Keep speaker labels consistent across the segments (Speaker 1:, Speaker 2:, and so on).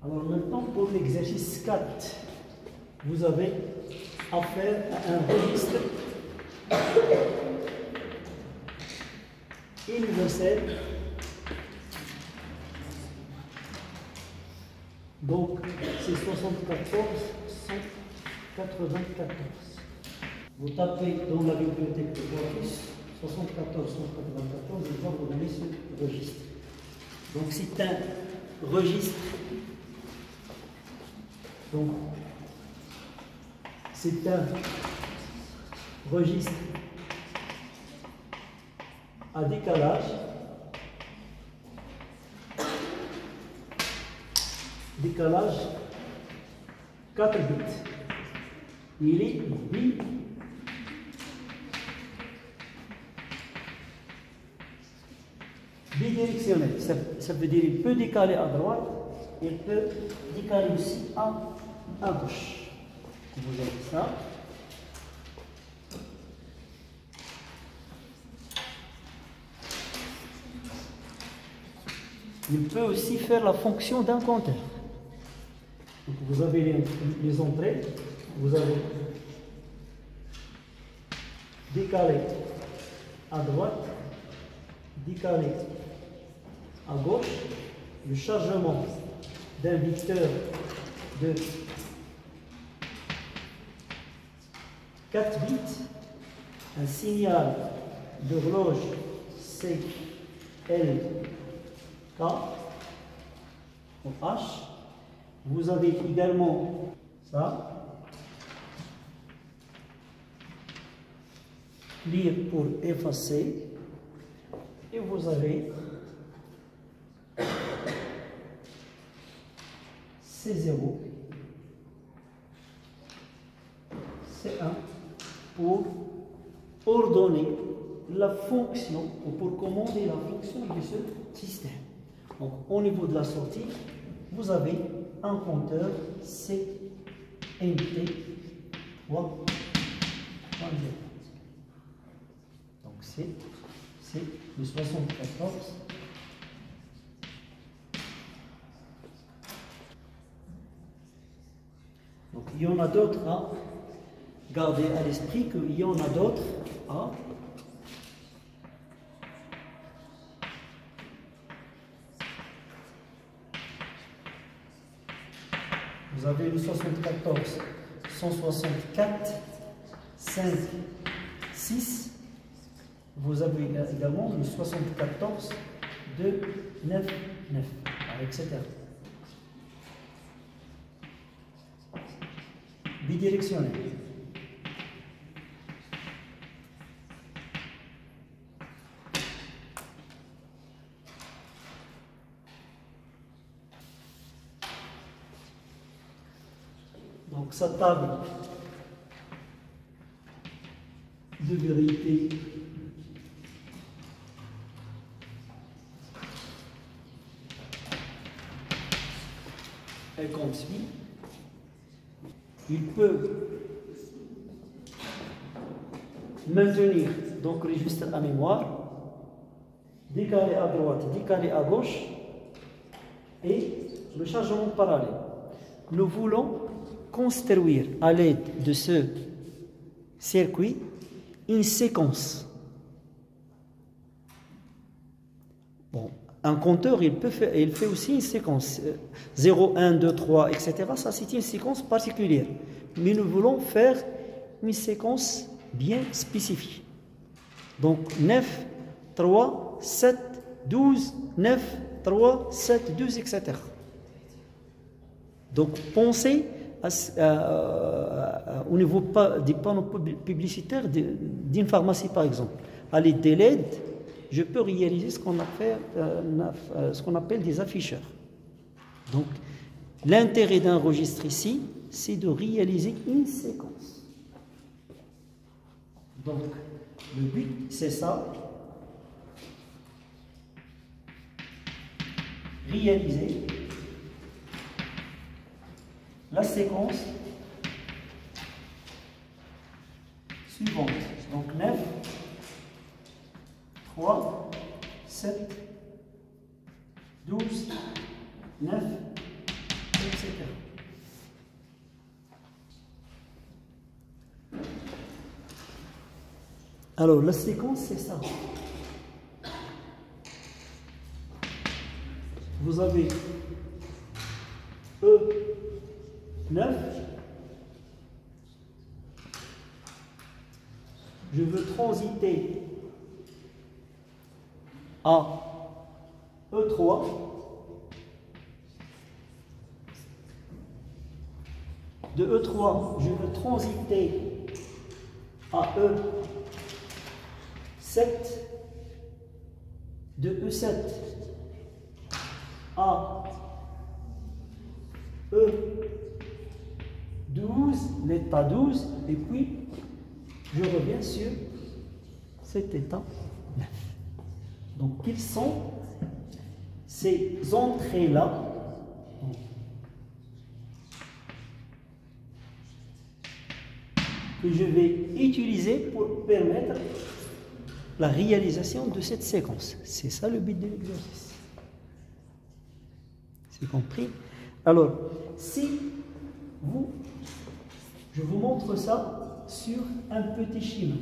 Speaker 1: Alors maintenant, pour l'exercice 4, vous avez affaire à un registre universel. Donc, c'est 74 194. Vous tapez dans la bibliothèque de Quartus 74 194 et vous donner ce registre. Donc, c'est un registre. Donc, c'est un registre à décalage. Décalage 4 bits. Il est bidirectionnel. Ça veut dire qu'il peut décaler à droite, il peut décaler aussi à gauche. Vous avez ça. Il peut aussi faire la fonction d'un compteur. Donc vous avez les entrées, vous avez décalé à droite, décalé à gauche, le chargement d'un vecteur de 4 bits, un signal d'horloge CLK en H. Vous avez également ça, clear pour effacer, et vous avez C0, C1 pour ordonner la fonction ou pour commander la fonction de ce système. Donc au niveau de la sortie, vous avez un compteur CNT 3. Donc c'est le 74. Donc il y en a d'autres à garder à l'esprit, qu'il y en a d'autres à vous avez le 74, 164, 5, 6. Vous avez également le 74, 2, 9, 9, etc. Bidirectionnel. Donc sa table de vérité est comme suit. Il peut maintenir donc le registre à mémoire, décaler à droite, décaler à gauche et le chargement parallèle. Nous voulons construire à l'aide de ce circuit une séquence. Bon, un compteur, il fait aussi une séquence 0, 1, 2, 3, etc. Ça, c'est une séquence particulière. Mais nous voulons faire une séquence bien spécifique. Donc 9, 3, 7, 12, 9, 3, 7, 12, etc. Donc pensez au niveau des panneaux publicitaires d'une pharmacie par exemple. À l'aide des LED, je peux réaliser ce qu'on appelle des afficheurs. Donc l'intérêt d'un registre ici, c'est de réaliser une séquence. Donc le but, c'est ça. Réaliser la séquence suivante. Donc 9, 3, 7, 12, 9, etc. Alors, la séquence, c'est ça. Vous avez E9. Je veux transiter à E3. De E3, je veux transiter à E7. De E7 à E12, l'état 12, et puis je reviens sur cet état 9. Donc, quelles sont ces entrées-là que je vais utiliser pour permettre la réalisation de cette séquence? C'est ça le but de l'exercice. C'est compris? Alors, si je vous montre ça sur un petit schéma.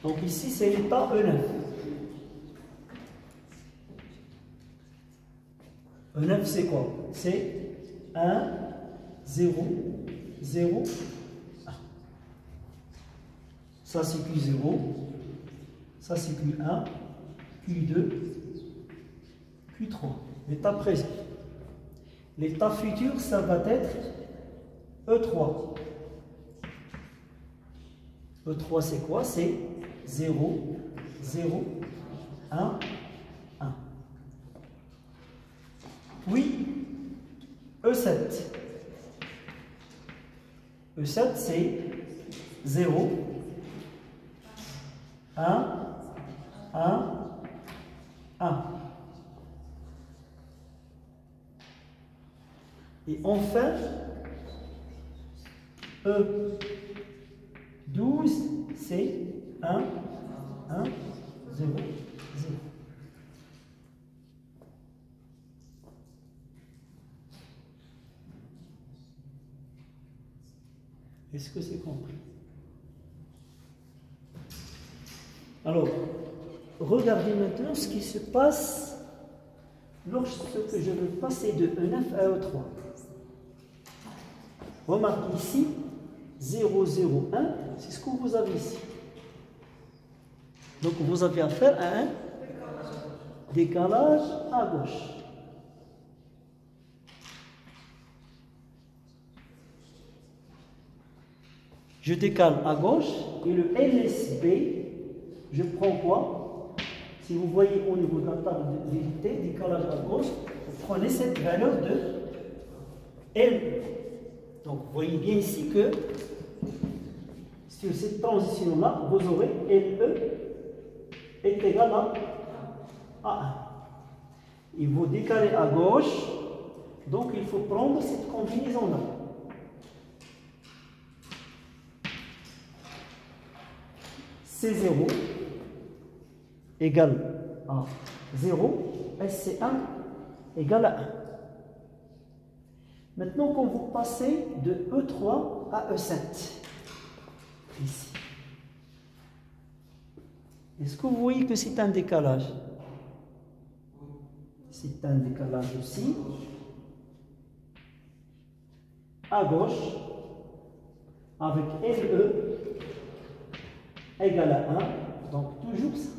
Speaker 1: Donc ici, c'est l'état E9. E9, c'est quoi? C'est 1, 0, 0, 1. Ça, c'est Q0. Ça, c'est Q1, Q2, Q3. L'état présent. L'état futur, ça va être E3. E3, c'est quoi? C'est 0, 0, 1, 1. Oui, E7. E7, c'est 0, 1, 1, 1. Et enfin, E12, c'est 1, 1, 0, 0. Est-ce que c'est compris? Alors, regardez maintenant ce qui se passe lorsque je veux passer de E9 à E3. Remarquez ici, 0, 0, 1, c'est ce que vous avez ici. Donc vous avez affaire à un décalage à gauche. Je décale à gauche et le LSB, je prends quoi? Si vous voyez au niveau de la table d'unité, décalage à gauche, vous prenez cette valeur de L. Donc vous voyez bien ici que sur cette transition-là, vous aurez LE est égal à 1. Il faut décaler à gauche, donc il faut prendre cette combinaison-là. C0 égale à 0, SC1 égale à 1. Maintenant, quand vous passez de E3 à E7, ici, est-ce que vous voyez que c'est un décalage? C'est un décalage aussi. À gauche, avec LE égale à 1, donc toujours ça.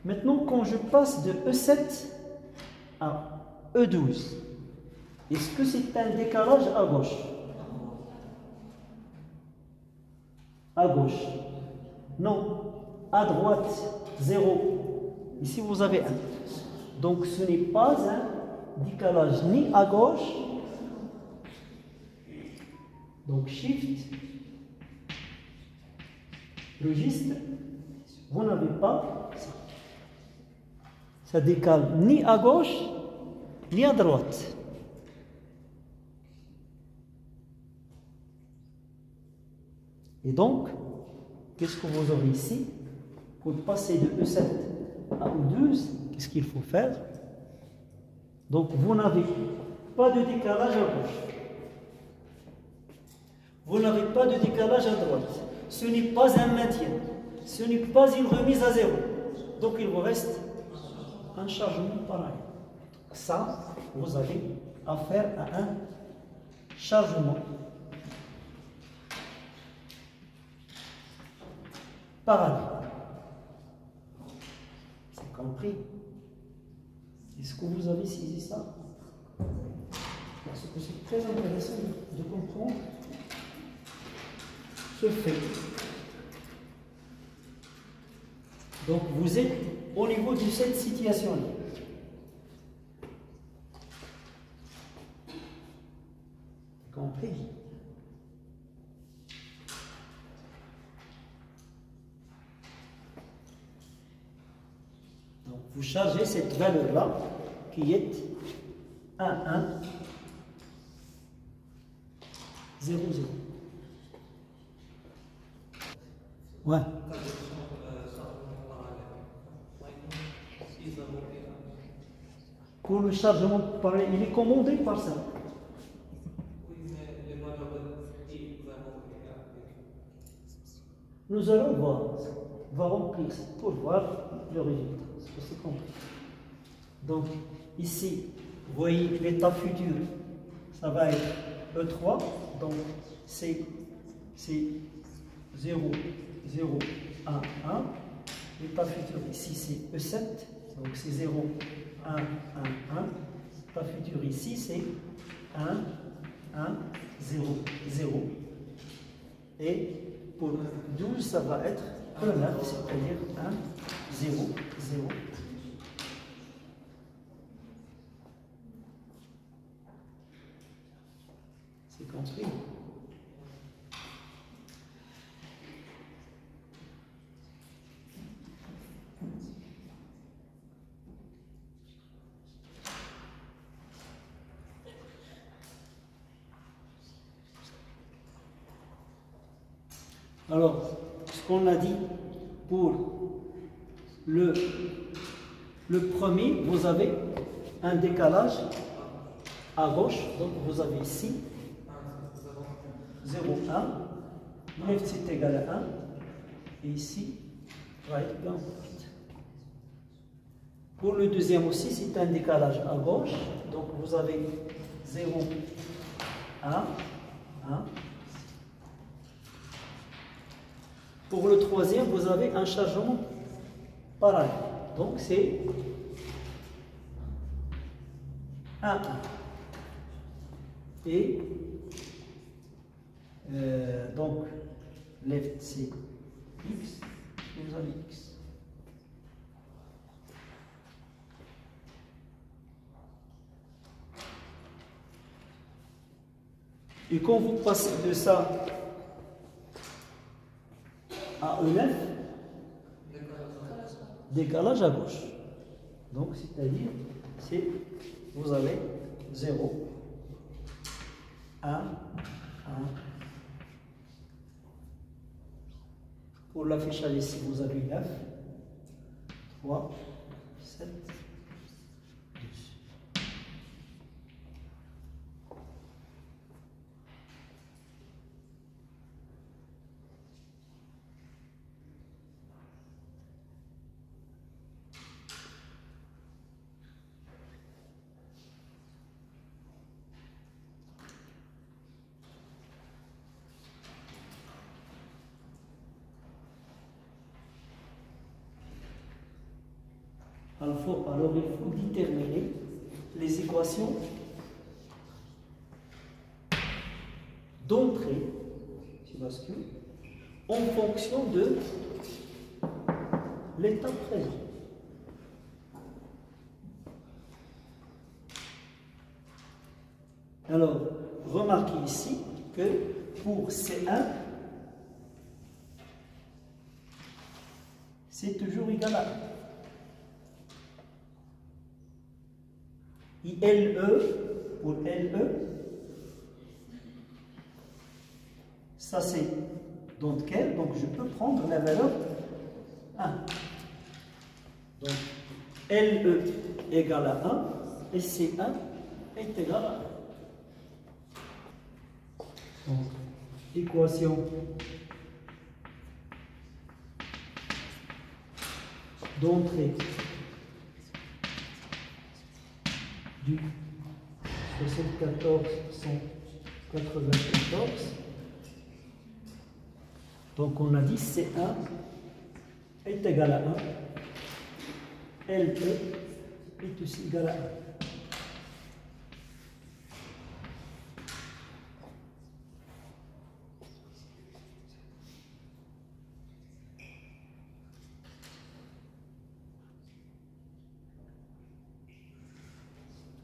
Speaker 1: Maintenant, quand je passe de E7 à E12, est-ce que c'est un décalage à gauche? À gauche. Non. À droite, 0. Ici, vous avez 1. Donc ce n'est pas un décalage ni à gauche. Donc Shift, registre, vous n'avez pas ça. Ça décale ni à gauche ni à droite. Et donc, qu'est-ce que vous aurez ici? Pour passer de E7 à E12, qu'est-ce qu'il faut faire? Donc, vous n'avez pas de décalage à gauche. Vous n'avez pas de décalage à droite. Ce n'est pas un maintien. Ce n'est pas une remise à zéro. Donc, il vous reste un chargement pareil. Ça, vous avez affaire à un chargement parallèle. C'est compris? Est-ce que vous avez saisi ça? Parce que c'est très intéressant de comprendre ce fait. Donc vous êtes au niveau de cette situation-là. Compris? Donc vous chargez cette valeur-là qui est 1, 1, 0, 0. Ouais. Pour le chargement parallèle, il est commandé par ça. Nous allons voir, on va remplir pour voir le résultat. C'est compris. Donc, ici, vous voyez l'état futur, ça va être E3, donc c'est 0, 0, 1, 1. L'état futur ici, c'est E7, donc c'est 0, 1, 1, 1. L'état futur ici, c'est 1, 1, 0, 0. Et pour 12, ça va être E9, c'est-à-dire 1, 0, 0. C'est construit. Alors, ce qu'on a dit pour le premier, vous avez un décalage à gauche, donc vous avez ici 0, 1, left c'est égal à 1, et ici right blanc. Pour le deuxième aussi, c'est un décalage à gauche, donc vous avez 0, 1, 1. Pour le troisième, vous avez un chargement parallèle. Donc c'est 1, 1. Et donc left c'est X, et vous avez X. Et quand vous passez de ça à E9, décalage à gauche. Donc, c'est-à-dire, vous avez 0, 1, 1. Pour l'affichage ici, vous avez 9, 3, 7, 12. Alors, il faut déterminer les équations d'entrée en fonction de l'état présent. Alors, remarquez ici que pour C1, c'est toujours égal à 1. Et LE, pour LE, ça c'est don't care, donc je peux prendre la valeur 1. Donc LE égale à 1 et C1 est égal à 1. Donc, équation d'entrée du 74 194. Donc on a dit C1 est égal à 1, LE est aussi égal à 1.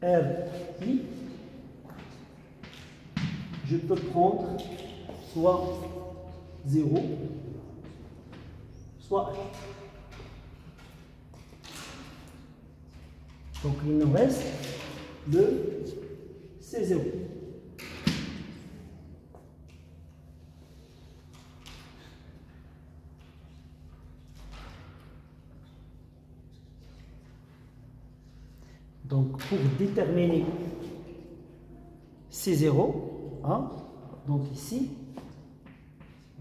Speaker 1: RI, je peux prendre soit 0, soit 1. Donc il nous reste le C0. Donc pour déterminer C0, hein, donc ici,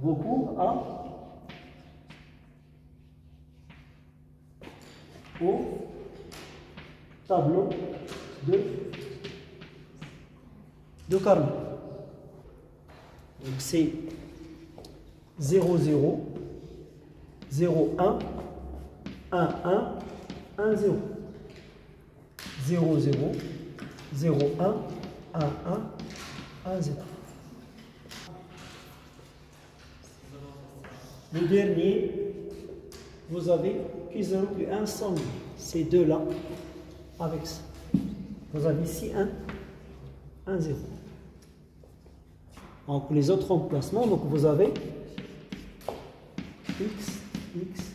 Speaker 1: recours au tableau de Carnot. Donc c'est 0, 0, 0, 1, 1, 1, 1, 0. 0, 0, 0, 1, 1, 1, 1, 0. Le dernier, vous avez Q0, Q1 sans ces deux-là avec ça. Vous avez ici 1, 1, 0. Donc les autres emplacements, donc vous avez X, X,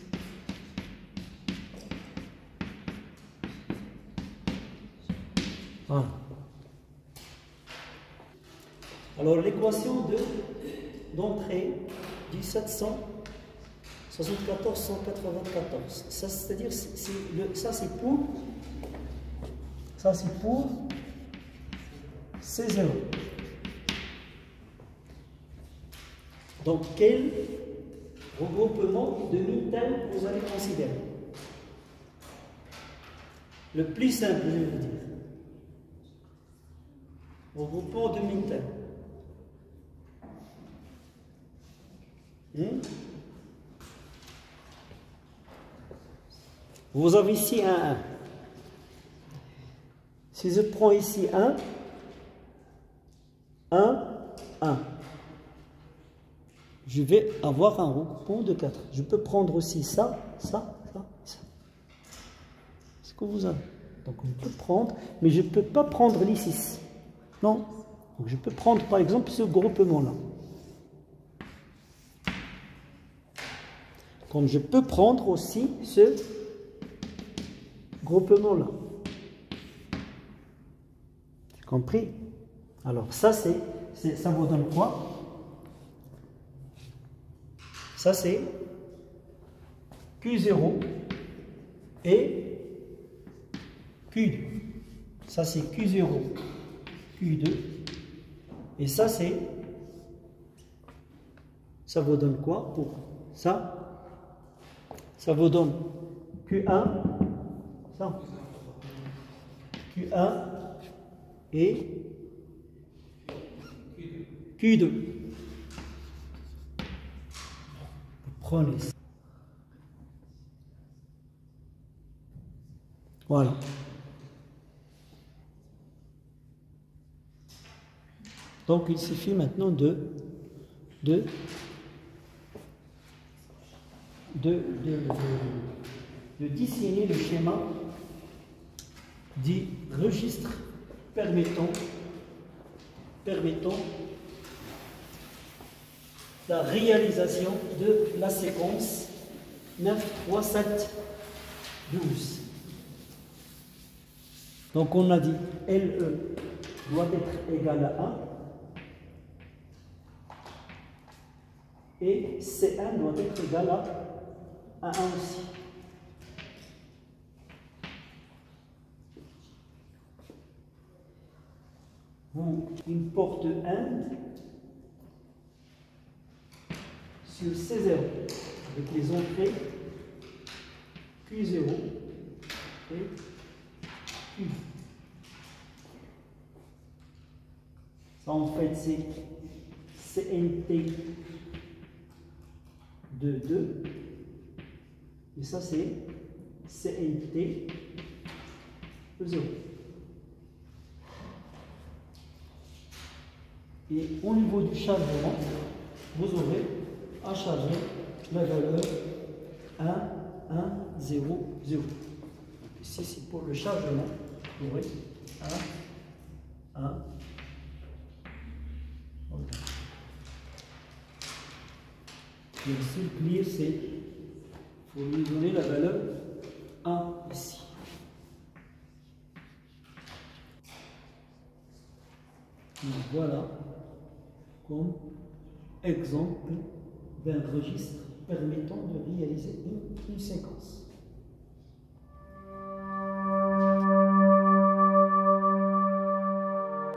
Speaker 1: voilà. Alors l'équation d'entrée du 774 194, ça c'est-à-dire ça c'est pour C0. Donc quel regroupement de mi-thème vous allez considérer? Le plus simple, je vais vous dire. Regroupement de mi-thème. Vous avez ici un 1. Si je prends ici 1, 1, 1, je vais avoir un regroupement de 4. Je peux prendre aussi ça, ça, ça, ça. C'est ce que vous avez. Donc on peut prendre, mais je ne peux pas prendre les 6. Non. Donc je peux prendre par exemple ce groupement-là. Comme je peux prendre aussi ce groupement-là. Tu as compris? Alors ça ça vous donne quoi? Ça c'est Q0 et Q2. Ça c'est Q0, Q2. Et ça vous donne quoi pour ça? Ça vous donne Q1, ça, Q1 et Q2. Vous prenez ça. Voilà. Donc il suffit maintenant de dessiner le schéma du registre permettant permettant la réalisation de la séquence 9, 3, 7, 12. Donc on a dit LE doit être égal à 1 et C1 doit être égal à 1 aussi. Une porte 1 sur C0 avec les entrées Q0 et Q. Ça en fait c'est CNT de 2 et ça c'est CNT de 0. Et au niveau du chargement, vous aurez à charger la valeur 1, 1, 0, 0. Ici, c'est pour le chargement. Vous aurez 1, 1. Voilà. Et ici, le clear, c'est il faut lui donner la valeur 1 ici. Donc, voilà comme exemple d'un registre permettant de réaliser une séquence.